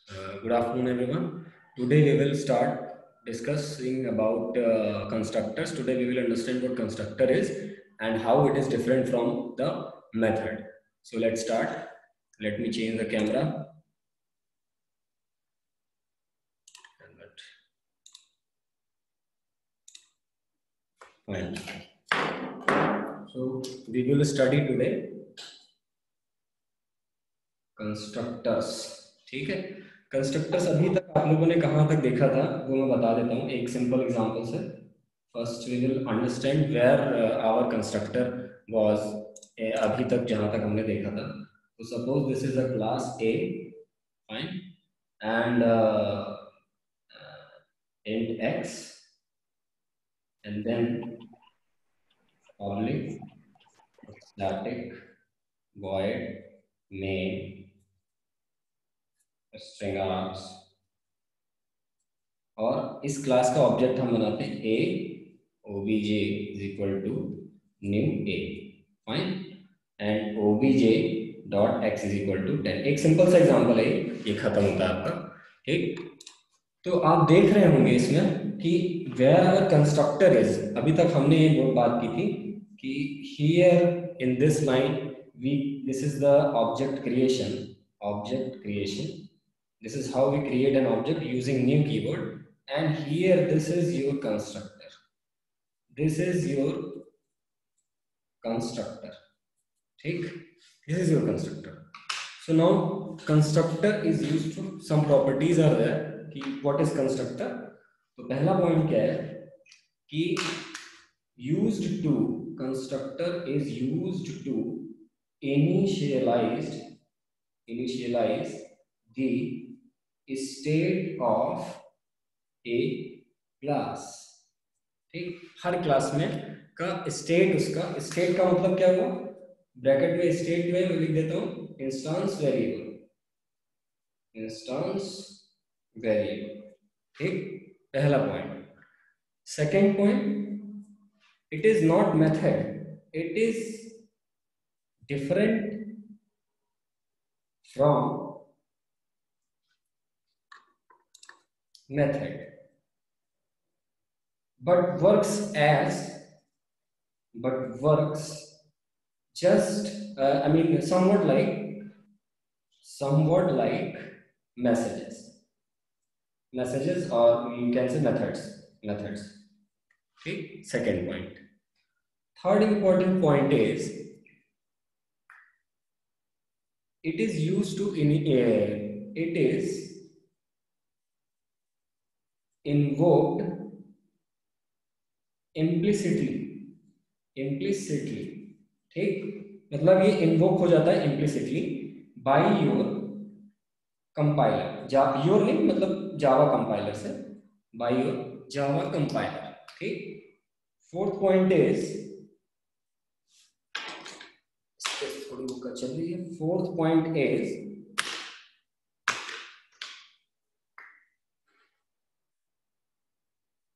Good afternoon, everyone. Today we will start discussing about constructors. Today we will understand what constructor is and how it is different from the method. So let's start. Let me change the camera. Fine. So we will study today constructors. ठीक है. Constructors अभी तक आप लोगों ने कहाँ तक देखा था वो मैं बता देता हूँ एक सिंपल एग्जांपल से. First we will understand where our constructor was. अभी तक जहाँ तक हमने देखा था. तो suppose this is a class A. Fine. And int x and then public static void main string args. और इस क्लास का ऑब्जेक्ट हम बनाते हैं A obj is equal to new A. Fine. And obj dot x is equal to 10. एक simple सा example है ये खत्म होता है आपका. ठीक. तो आप देख रहे होंगे इसमें कि वेयर आवर कंस्ट्रक्टर इज. अभी तक हमने ये बात की थी कि here in this line we this is the object creation. Object creation. This is how we create an object using new keyword. And here this is your constructor. This is your constructor. ठीक. This is your constructor. So now constructor is used to some properties are there कि what is constructor. तो पहला point क्या है कि used to constructor is used to initialize the state of a class. ठीक. हर class में का state, उसका स्टेट का मतलब क्या हुआ. ब्रैकेट में स्टेट में मैं लिख देता हूं इंस्टेंस वेरिएबल. Instance variable. ठीक. पहला point. Second point, it is not method, it is different from method but works just I mean somewhat like messages or you can say methods. Okay. Second point. Third important point is it is used to it is invoked implicitly. ठीक. मतलब ये invoke हो जाता है implicitly by your compiler. Your नहीं मतलब Java compiler से. by your Java compiler. ठीक. फोर्थ पॉइंट इज थोड़ी बुक चल रही है. Fourth point is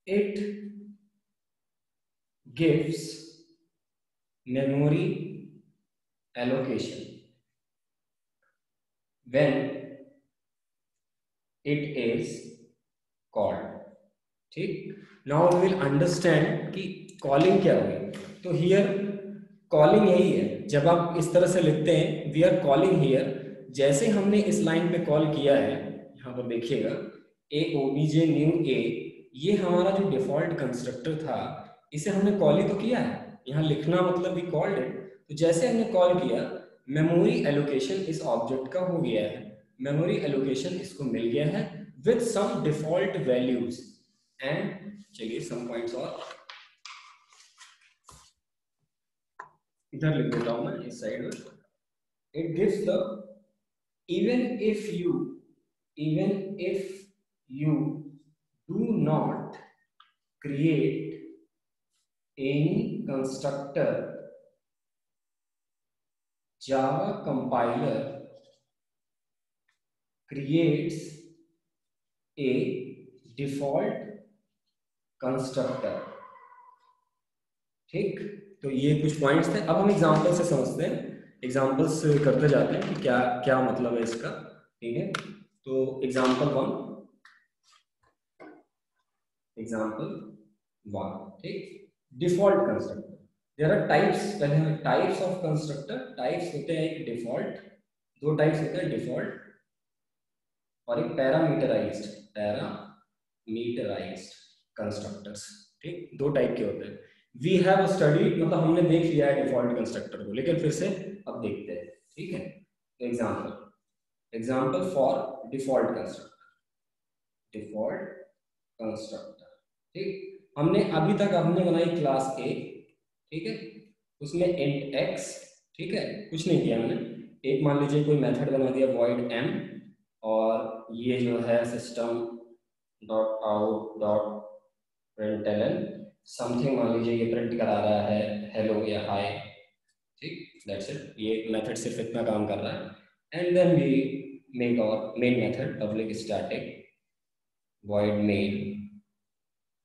it gives memory allocation when it is called. ठीक. now we will understand कि calling क्या हुई. तो here calling यही है. जब आप इस तरह से लिखते हैं we are calling here, जैसे हमने इस लाइन पे कॉल किया है यहाँ पर देखिएगा a obj new a, ये हमारा जो डिफॉल्ट कंस्ट्रक्टर था इसे हमने कॉल ही तो किया है. यहाँ लिखना मतलब भी कॉल्ड है. तो जैसे हमने कॉल किया मेमोरी एलोकेशन इस ऑब्जेक्ट का हो गया है. मेमोरी एलोकेशन इसको मिल गया है with some default values. And चलिए सम पॉइंट्स और इधर लिख देता हूं मैं इस साइड में. It gives the even if you do not create any constructor, Java compiler creates a default constructor. ठीक. तो ये कुछ पॉइंट्स थे. अब हम एग्जांपल से समझते हैं. एग्जांपल्स करते जाते हैं कि क्या क्या मतलब है इसका. ठीक है. तो एग्जाम्पल वन, ठीक। Default constructor, there are types, पहले हमें टाइप्स ऑफ कंस्ट्रक्टर, टाइप्स होते हैं एक डिफॉल्ट, दो टाइप्स होते हैं, डिफॉल्ट और एक पैरामीटराइज्ड कंस्ट्रक्टर्स, ठीक, दो टाइप के होते हैं। वी हैव स्टडीड, मतलब हमने देख लिया है डिफॉल्ट कंस्ट्रक्टर को, लेकिन फिर से अब देखते हैं, ठीक है। एग्जाम्पल फॉर डिफॉल्ट कंस्ट्रक्टर, ठीक। हमने अभी तक बनाई क्लास ए, ठीक है, उसमें इंट एक्स, ठीक है, कुछ नहीं किया हमने। एक मान लीजिए कोई मेथड बना दिया वॉइड एम, और ये जो है system dot out dot println something, मान लीजिए ये प्रिंट करा रहा है हेलो या हाय, ठीक, दैट्स इट। ये मेथड सिर्फ इतना काम कर रहा है। And then we make our main method public static void main.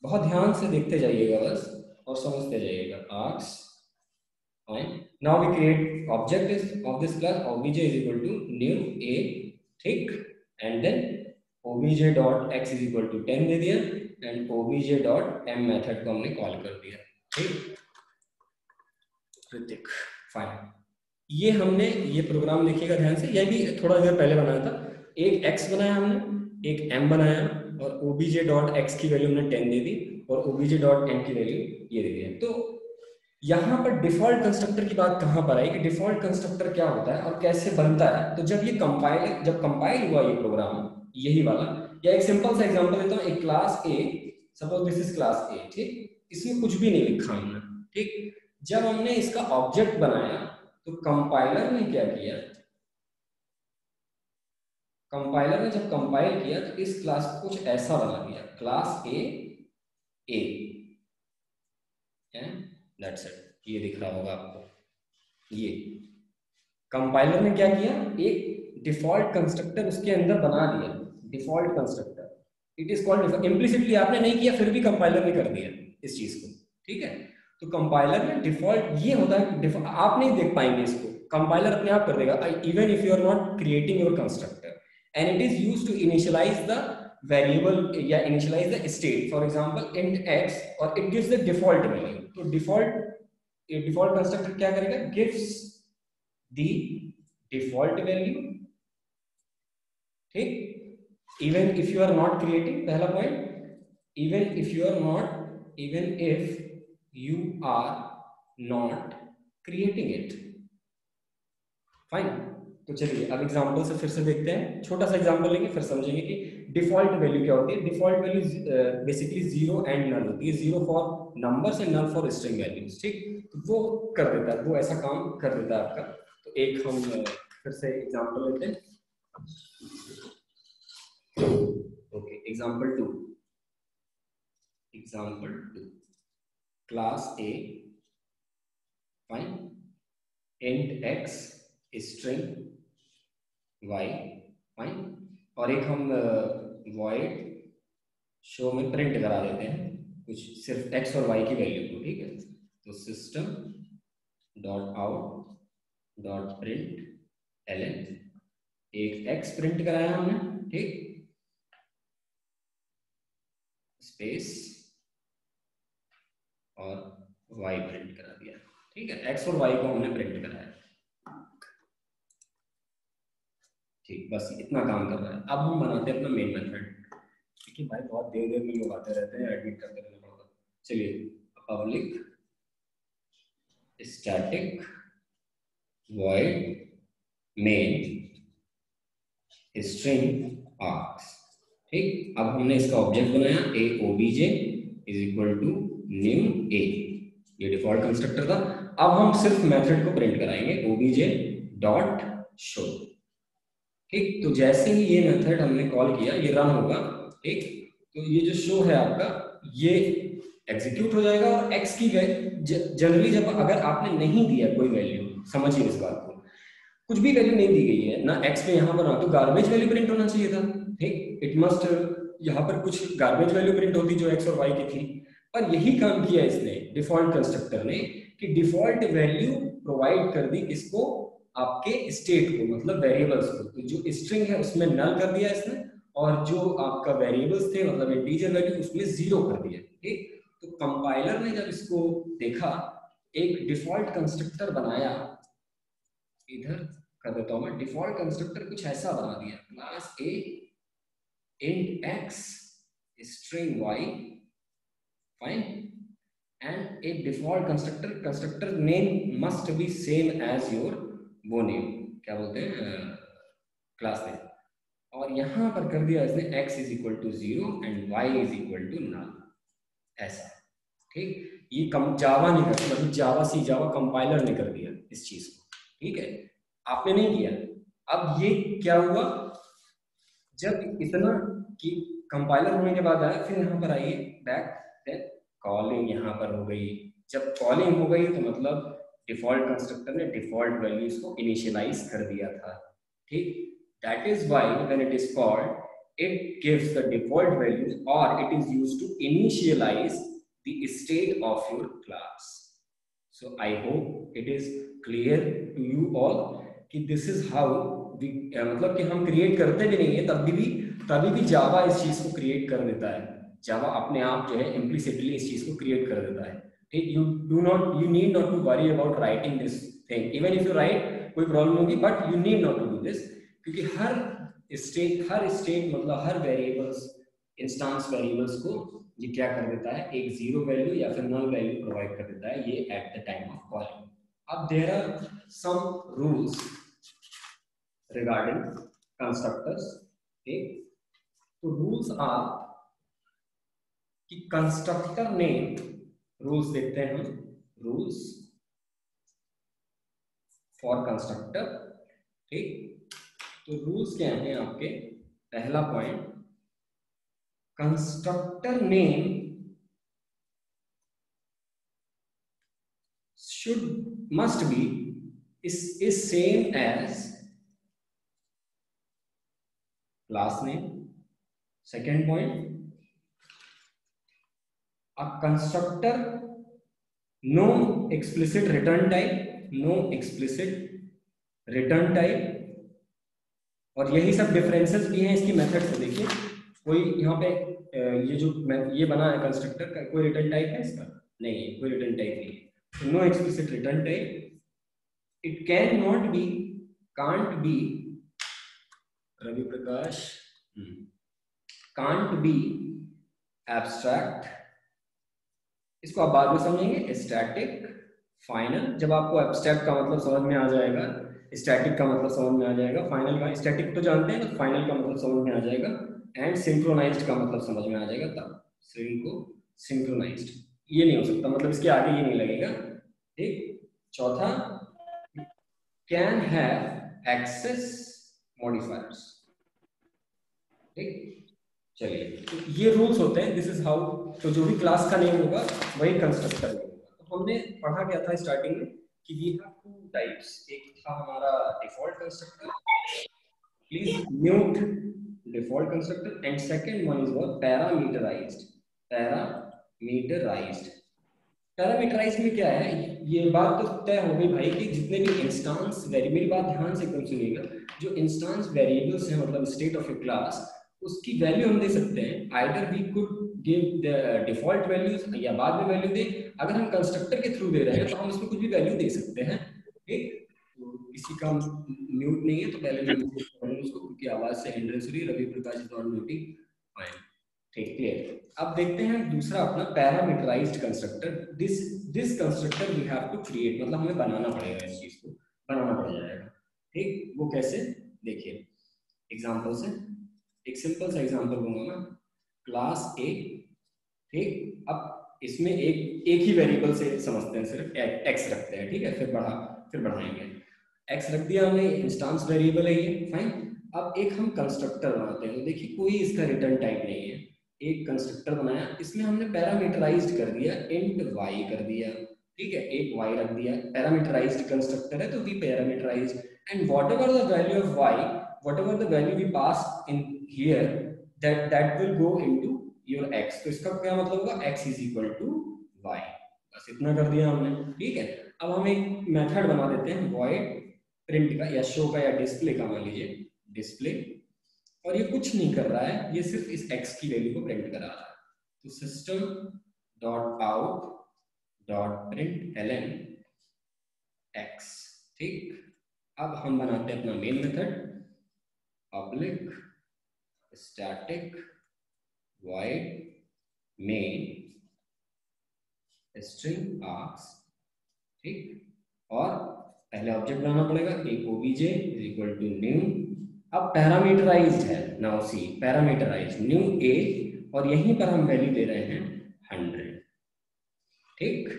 बहुत ध्यान से देखते जाइएगा बस और समझते जाइएगा। Args fine, now we create object of this class, obj is equal to new a, ठीक, and then obj dot x is equal to 10 दे दिया, and obj dot m method को हमने कॉल कर दिया, ठीक। ऋतिक फाइन, ये हमने ये प्रोग्राम देखिएगा ध्यान से, ये भी थोड़ा देर पहले बनाया था। एक x बनाया हमने, एक m बनाया, और obj डॉट x की वैल्यू हमने 10 दे दी, और obj डॉट m की वैल्यू ये दे दिया। तो यहाँ पर डिफॉल्ट कंस्ट्रक्टर की बात कहाँ पर आई कि डिफॉल्ट कंस्ट्रक्टर क्या होता है और कैसे बनता है। तो जब कंपाइल हुआ ये प्रोग्राम, यही वाला, या एक सिंपल सा एग्जांपल देता हूँ, एक class A, suppose this is class ए, ठीक, इसमें कुछ भी नहीं लिखा हमने, ठीक। जब हमने इसका ऑब्जेक्ट बनाया तो कंपाइलर ने क्या किया, कंपाइलर ने जब कंपाइल किया तो इस क्लास को कुछ ऐसा बना दिया, क्लास ए, दैट्स इट। ये दिख रहा होगा आपको। ये कंपाइलर ने क्या किया, एक डिफॉल्ट कंस्ट्रक्टर उसके अंदर बना दिया, default constructor, it is called implicitly. आपने नहीं किया फिर भी कंपाइलर ने कर दिया इस चीज को, ठीक है। तो कंपाइलर में डिफॉल्ट ये होता है, आप नहीं देख पाएंगे इसको, कंपाइलर अपने आप कर देगा, even if you are not creating your constructor, and it is used to initialize the variable या initialize the state, for example int x, और it gives the default value. तो डिफॉल्ट कंस्ट्रक्टर क्या करेगा, gives the default value, ठीक। Even if you are not creating, पहला point, even if you are not creating it, fine. तो चलिए अब example से फिर से देखते हैं, छोटा सा एग्जांपल लेंगे फिर समझेंगे कि डिफॉल्ट वैल्यू क्या होती है। Default value basically 0 and null होती है, 0 for numbers and null for string values, ठीक। तो वो कर देता है, वो ऐसा काम कर देता है आपका। तो एक हम फिर से एग्जांपल लेते हैं, okay, example 2, class A, fine, int x string y, fine, और एक हम void शो में प्रिंट करा देते हैं कुछ सिर्फ x और y की वैल्यू को, ठीक है। तो system dot out dot println, एक x प्रिंट कराया हमने, ठीक, स्पेस और y प्रिंट करा दिया, ठीक है। x और y को हमने प्रिंट कराया, ठीक, बस इतना काम कर रहा है। अब हम बनाते हैं अपना मेन मेथड, देखिए भाई बहुत देर में लोग आते रहते हैं, एडमिट करते रहना पड़ता है। चलिए, public static void main string args, ठीक। अब हमने इसका ऑब्जेक्ट बनाया A obj is equal to new A, ये डिफॉल्ट कंस्ट्रक्टर था। अब हम सिर्फ मेथड को प्रिंट कराएंगे obj डॉट शो, ठीक। तो जैसे ही ये मेथड हमने कॉल किया ये रन होगा, ठीक। तो ये जो शो है आपका ये एग्जीक्यूट हो जाएगा, और x की जनरली जब अगर आपने नहीं दिया कोई वैल्यू, समझिए इस बात को, कुछ भी वैल्यू नहीं दी गई है ना x पे यहाँ पर, तो गार्बेज वैल्यू प्रिंट होना चाहिए था, ठीक। इट मस्ट, यहाँ पर कुछ गार्बेज वैल्यू प्रिंट होती जो x और y की थी, पर यही काम किया इसने डिफॉल्ट कंस्ट्रक्टर ने कि डिफॉल्ट वैल्यू प्रोवाइड कर दी किसको, आपके स्टेट को, मतलब वेरिएबल्स को। तो जो स्ट्रिंग है उसमें नल कर दिया इसने, और जो आपका वेरिएबल्स थे मतलब इंटीजर वैल्यू उसमें 0 कर दिया। ठीक, तो कंपाइलर ने जब इसको देखा, एक डिफॉल्ट कंस्ट्रक्टर बनाया, इधर कर देता हूं मैं, डिफॉल्ट कंस्ट्रक्टर कुछ ऐसा बना दिया, class A int x string y, fine, and a default constructor name must be same as your वो name, क्या बोलते हैं, क्लास नेम। और यहां पर कर दिया इसने x is equal to 0 and y is equal to null, ऐसा। ठीक, ये जावा नहीं करता, मतलब जावा कंपाइलर ने कर दिया इस चीज को। ठीक है, आपने नहीं किया। अब ये क्या हुआ, जब इतना कि कंपाइलर होने के बाद आया, फिर यहाँ पर आइए बैक, देन कॉलिंग यहाँ पर हो गई। जब कॉलिंग हो गई तो मतलब डिफॉल्ट कंस्ट्रक्टर ने डिफॉल्ट वैल्यूज को इनिशियलाइज कर दिया था। ठीक, that is why when it is called it gives the default values, or it is used to initialize the state of your class. So I hope it is clear to you all कि this is how we, मतलब कि हम create करते भी नहीं है तभी भी जावा इस चीज को क्रिएट कर देता है। जावा अपने आप जो है इम्प्लिसिटली इस चीज को क्रिएट कर देता है। ठीक, you need not to worry about writing this thing, even if you write कोई प्रॉब्लम होगी, but you need not to do this, क्योंकि हर स्टेट मतलब हर वेरिएबल्स, इंस्टांस वेरिएबल्स को ये क्या कर देता है, एक 0 वैल्यू या फिर नल वैल्यू प्रोवाइड कर देता है, ये at the time of calling. अब there are some rules regarding constructors. ठीक, तो रूल्स आर कि कंस्ट्रक्टर नेम, रूल्स देखते हैं हम, रूल्स फॉर कंस्ट्रक्टर। ठीक, तो रूल्स क्या हैं आपके, पहला point, constructor name must be is same as class name. Second point, a constructor no explicit return type, और यही सब डिफरेंसेस भी हैं इसकी मेथड से। देखिए, कोई यहाँ पे ये जो ये बना है कंस्ट्रक्टर का, कोई रिटर्न टाइप है इसका? नहीं है, कोई रिटर्न टाइप नहीं है। No explicit return type, it can not be, can't be, Ravi Prakash, can't be abstract, इसको आप बाद में समझेंगे, स्टैटिक, फाइनल। जब आपको एब्स्ट्रैक्ट का मतलब समझ में आ जाएगा, स्टैटिक का मतलब समझ में आ जाएगा, फाइनल का, स्टैटिक तो जानते हैं ना, फाइनल का मतलब समझ में आ जाएगा, एंड सिंक्रोनाइज्ड का मतलब समझ में आ जाएगा, तब सिंक्रोनाइज्ड ये नहीं हो सकता, मतलब इसके आगे ये नहीं लगेगा। ठीक, चौथा, कैन हैव एक्सेस मॉडिफायर्स। ठीक, चलिए, तो ये रूल्स होते हैं, दिस इज हाउ। तो जो भी क्लास का नेम होगा वही कंस्ट्रक्टर नेम होगा। तो हमने पढ़ा क्या था स्टार्टिंग में कि वी हैव टू टाइप्स, एक था हमारा default constructor, please mute default constructor, and second one is what, parameterized. Parameterized में क्या है, ये बात तो तय हो गई भाई कि जितने भी इंस्टांस वेरिएबल, मेरी बात ध्यान से एकदम सुनिएगा, जो इंस्टांस वेरिएबल्स हैं मतलब स्टेट ऑफ ए क्लास, उसकी वैल्यू हम दे सकते हैं, either we could give the default values या बाद में वैल्यू दे। अगर हम कंस्ट्रक्टर के थ्रू दे रहे हैं तो हम उसमें कुछ भी वैल्यू दे सकते हैं। ठीक, तो किसी का म्यूट नहीं है तो पहले मैं उसको, क्योंकि आवाज से हिंड्रेंस हो रही है, Ravi Prakash is not muting, fine. ठीक, क्लियर। अब देखते हैं दूसरा अपना parameterized constructor. This constructor we have to create, मतलब हमें बनाना पड़ेगा, इस चीज को बनाना पड़ जाएगा। ठीक, वो कैसे, देखिए एग्जांपल से, एक सिंपल सा एग्जांपल दूंगा मैं, क्लास ए। ठीक, अब इसमें एक ही वेरिएबल से समझते हैं, सिर्फ एक्स रखते हैं। ठीक है, फिर बढ़ाएंगे, एक्स रख दिया हमने, इंस्टांस वेरिएबल है ये, फाइन। अब एक हम कंस्ट्रक्टर बनाते हैं, तो देखिए कोई इसका रिटर्न टाइप नहीं है, एक कंस्ट्रक्टर बनाया, इसमें हमने पैरामीटराइज्ड कर दिया, इंट वाई कर दिया। ठीक है, एक वाई रख दिया, पैरामीटराइज्ड कंस्ट्रक्टर है तो we parameterized, and whatever the value of y, whatever the value we pass in here, that will go into your x. तो इसका क्या मतलब होगा, x is equal to y. बस इतना कर दिया हमने। ठीक है, अब हम एक मेथड बना देते हैं, void प्रिंट का या शो का या डिस्प्ले का, मान लीजिए डिस्प्ले, और ये कुछ नहीं कर रहा है, ये सिर्फ इस x की वैल्यू को प्रिंट करा रहा है। तो system dot out dot print ln x, ठीक। अब हम बनाते हैं अपना main method, public static void main string args, ठीक। और पहले ऑब्जेक्ट बनाना पड़ेगा, एक obj is equal to new, अब पैरामीटराइज्ड है, now see parameterized new a, और यहीं पर हम वैल्यू दे रहे हैं 100, ठीक।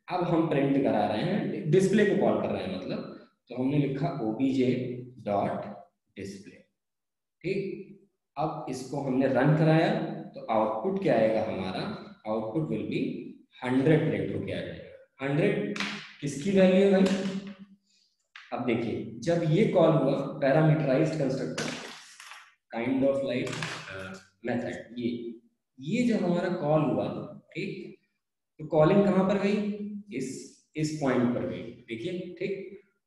अब हम प्रिंट करा रहे हैं, डिस्प्ले को कॉल कर रहे हैं मतलब, तो हमने लिखा obj डॉट डिस्प्ले, ठीक। अब इसको हमने रन कराया तो आउटपुट क्या आएगा हमारा, आउटपुट विल बी 100 प्रिंट होके आ जाएगा। 100 किसकी वैल्यू है भाई, अब देखिए जब ये कॉल हुआ parameterized constructor kind of like method, ये जब हमारा कॉल हुआ, ठीक, तो कॉलिंग कहां पर गई, इस पॉइंट पर गई, देखिए, ठीक।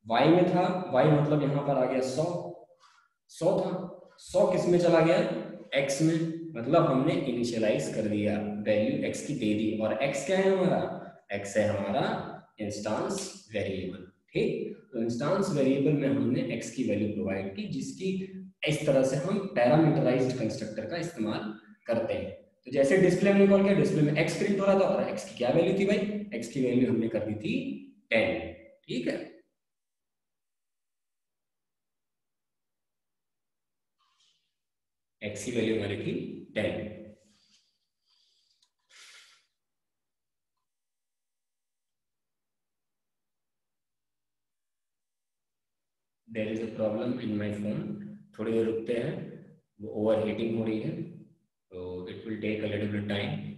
y में था, y मतलब यहां पर आ गया 100 था, 100 किस में चला गया, x में, मतलब हमने इनिशियलाइज कर दिया, वैल्यू x की दे दी, और x क्या है हमारा, x है हमारा इंस्टेंस वेरिएबल, ठीक। तो इंस्टेंस वेरिएबल में हमने x की वैल्यू प्रोवाइड की, जिसकी इस तरह से हम पैरामीटराइज्ड कंस्ट्रक्टर का इस्तेमाल करते हैं। तो जैसे डिस्प्ले में कॉल किया, डिस्प्ले में x प्रिंट हो रहा था, और x की क्या वैल्यू थी भाई, x की वैल्यू हमने कर दी थी 10, ठीक है। x की वैल्यू हमारी थी 10। There is a problem in my phone, थोड़ी देर रुकते हैं, वो ओवर हीटिंग हो रही है, तो it will take a little bit time.